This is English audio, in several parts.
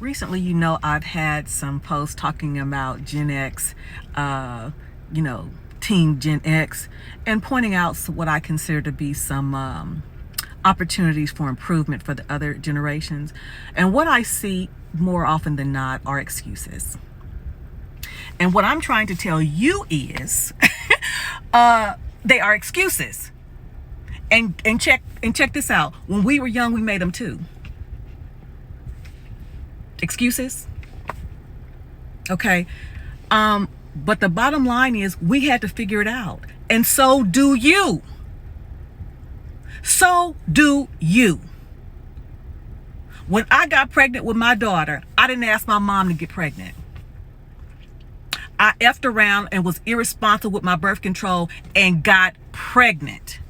Recently, I've had some posts talking about Gen X, you know, Team Gen X, and pointing out what I consider to be some opportunities for improvement for the other generations. And what I see more often than not are excuses. And what I'm trying to tell you is, they are excuses. And check this out. When we were young, we made them too. Excuses. Okay. But the bottom line is we had to figure it out. And so do you. So do you. When I got pregnant with my daughter, I didn't ask my mom to get pregnant. I effed around and was irresponsible with my birth control and got pregnant.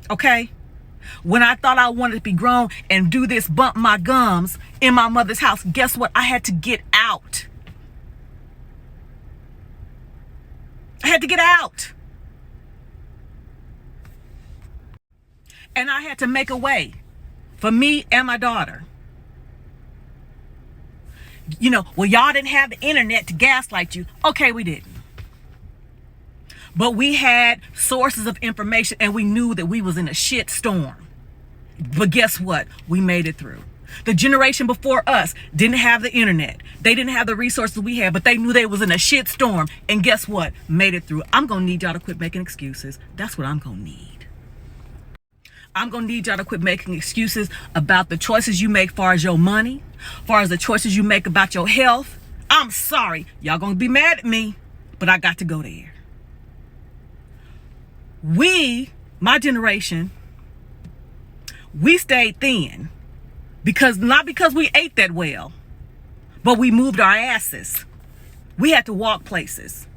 Okay? When I thought I wanted to be grown and do this, bump my gums in my mother's house, guess what? I had to get out. I had to get out. And I had to make a way for me and my daughter. Well, y'all didn't have the internet to gaslight you. Okay, we didn't. But we had sources of information and we knew that we was in a shit storm. But guess what? We made it through. The generation before us didn't have the internet. They didn't have the resources we had, but they knew they was in a shit storm. And guess what? Made it through. I'm going to need y'all to quit making excuses. That's what I'm going to need. I'm going to need y'all to quit making excuses about the choices you make far as your money, far as the choices you make about your health. I'm sorry. Y'all going to be mad at me, but I got to go there. We, my generation, we stayed thin not because we ate that well, but we moved our asses. We had to walk places.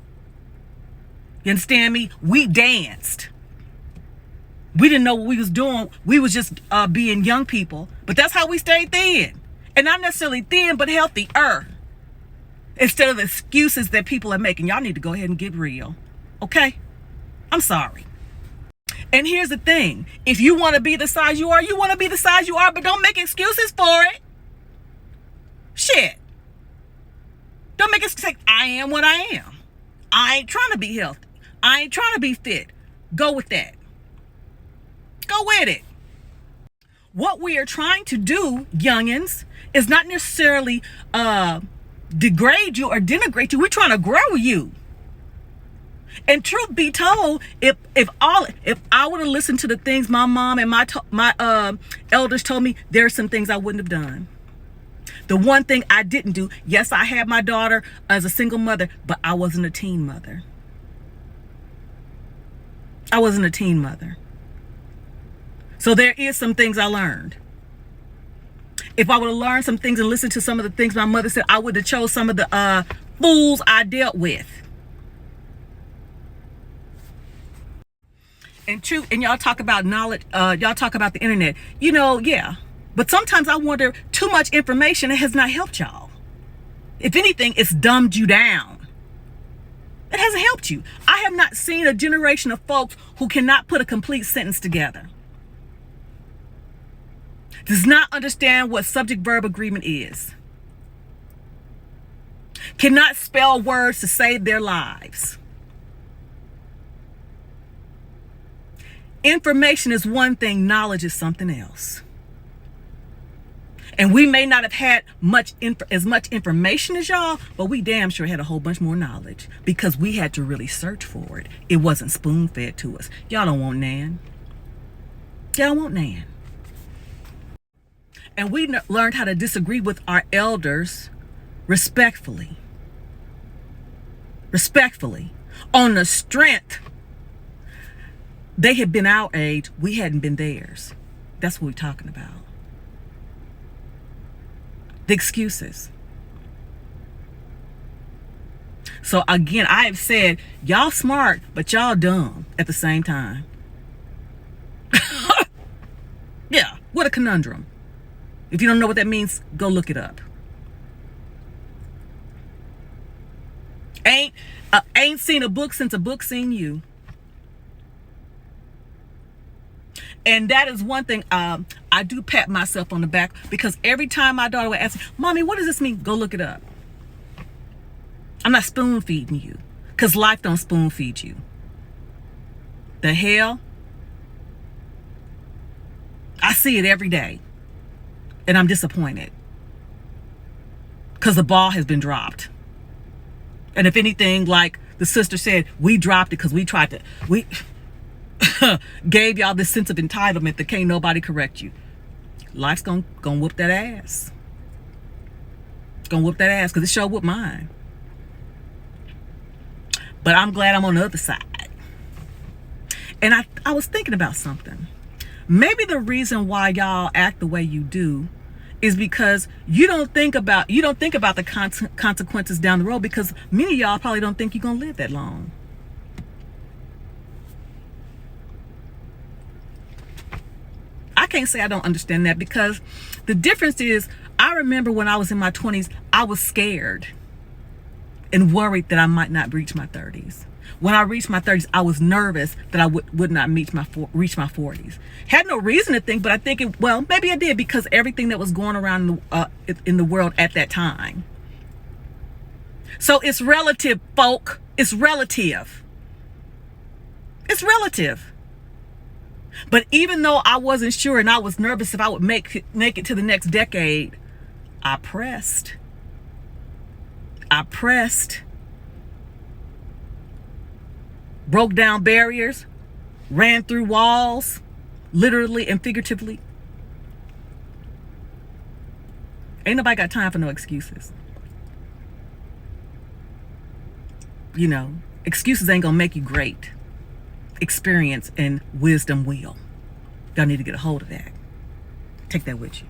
You understand me? We danced. We didn't know what we was doing. We was just being young people, but that's how we stayed thin. And not necessarily thin, but healthier. Instead of the excuses that people are making. Y'all need to go ahead and get real. Okay? I'm sorry. And here's the thing. If you want to be the size you are, you want to be the size you are, but don't make excuses for it. Shit. Don't make excuses. I am what I am. I ain't trying to be healthy. I ain't trying to be fit. Go with that. Go with it. What we are trying to do, youngins, is not necessarily degrade you or denigrate you. We're trying to grow you. And truth be told, if I would have listened to the things my mom and my elders told me, there are some things I wouldn't have done. The one thing I didn't do, yes, I had my daughter as a single mother, but I wasn't a teen mother. I wasn't a teen mother. So there is some things I learned. If I would have learned some things and listened to some of the things my mother said, I would have chose some of the fools I dealt with. And y'all talk about knowledge, y'all talk about the internet. Yeah. But sometimes I wonder, too much information has not helped y'all. If anything, it's dumbed you down. It hasn't helped you. I have not seen a generation of folks who cannot put a complete sentence together. Does not understand what subject-verb agreement is. Cannot spell words to save their lives. Information is one thing, knowledge is something else. And we may not have had as much information as y'all, but we damn sure had a whole bunch more knowledge because we had to really search for it. It wasn't spoon-fed to us. Y'all don't want Nan. Y'all want Nan. And we learned how to disagree with our elders respectfully. Respectfully. On the strength. They had been our age. We hadn't been theirs. That's what we're talking about. The excuses. So again, I have said, y'all smart, but y'all dumb at the same time. Yeah, what a conundrum. If you don't know what that means, go look it up. Ain't seen a book since a book seen you. And that is one thing I do pat myself on the back, because every time my daughter would ask me, Mommy, what does this mean? Go look it up. I'm not spoon feeding you, because life don't spoon feed you. The hell? I see it every day, and I'm disappointed because the ball has been dropped. And if anything, like the sister said, we dropped it because we gave y'all this sense of entitlement that can't nobody correct you. Life's gonna whoop that ass. It's gonna whoop that ass, because it sure whooped mine. But I'm glad I'm on the other side. And I was thinking about something. Maybe the reason why y'all act the way you do is because you don't think about the consequences down the road, because many of y'all probably don't think you're gonna live that long. I can't say I don't understand that, because the difference is, I remember when I was in my 20s, I was scared and worried that I might not reach my 30s. When I reached my 30s, I was nervous that I would not reach my 40s. Had no reason to think, but I think well, maybe I did, because everything that was going around in the world at that time. So it's relative, folk. It's relative. It's relative. But even though I wasn't sure and I was nervous if I would make it to the next decade, I pressed. Broke down barriers, ran through walls, literally and figuratively. Ain't nobody got time for no excuses. You know, excuses ain't gonna make you great. Experience and wisdom will. Y'all need to get a hold of that. Take that with you.